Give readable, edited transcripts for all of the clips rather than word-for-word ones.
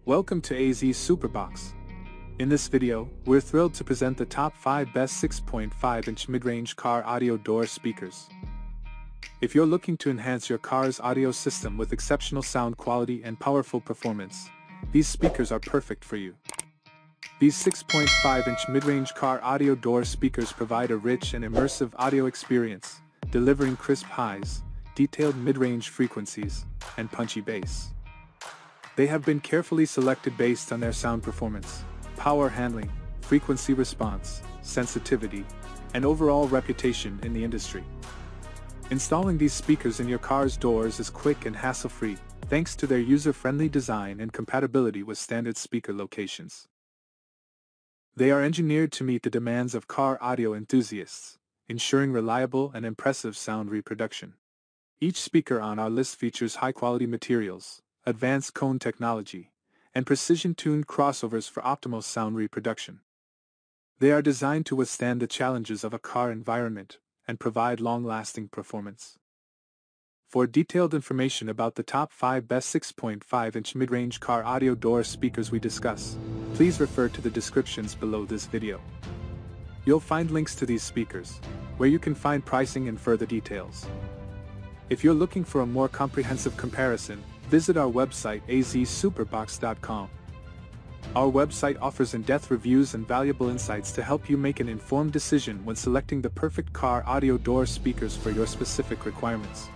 Welcome to AZ Superbox. In this video, we're thrilled to present the top 5 best 6.5-inch mid-range car audio door speakers. If you're looking to enhance your car's audio system with exceptional sound quality and powerful performance, these speakers are perfect for you. These 6.5-inch mid-range car audio door speakers provide a rich and immersive audio experience, delivering crisp highs, detailed mid-range frequencies, and punchy bass. They have been carefully selected based on their sound performance, power handling, frequency response, sensitivity, and overall reputation in the industry. Installing these speakers in your car's doors is quick and hassle-free, thanks to their user-friendly design and compatibility with standard speaker locations. They are engineered to meet the demands of car audio enthusiasts, ensuring reliable and impressive sound reproduction. Each speaker on our list features high-quality materials, advanced cone technology, and precision-tuned crossovers for optimal sound reproduction. They are designed to withstand the challenges of a car environment and provide long-lasting performance. For detailed information about the top 5 best 6.5-inch mid-range car audio door speakers we discuss, please refer to the descriptions below this video. You'll find links to these speakers, where you can find pricing and further details. If you're looking for a more comprehensive comparison, visit our website azsuperbox.com. Our website offers in-depth reviews and valuable insights to help you make an informed decision when selecting the perfect car audio door speakers for your specific requirements.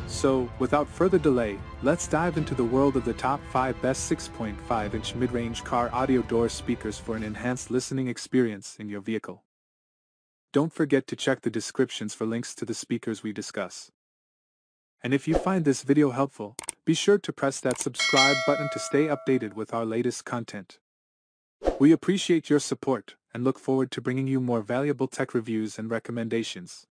So, without further delay, let's dive into the world of the top 5 best 6.5-inch mid-range car audio door speakers for an enhanced listening experience in your vehicle. Don't forget to check the descriptions for links to the speakers we discuss. And if you find this video helpful, be sure to press that subscribe button to stay updated with our latest content. We appreciate your support and look forward to bringing you more valuable tech reviews and recommendations.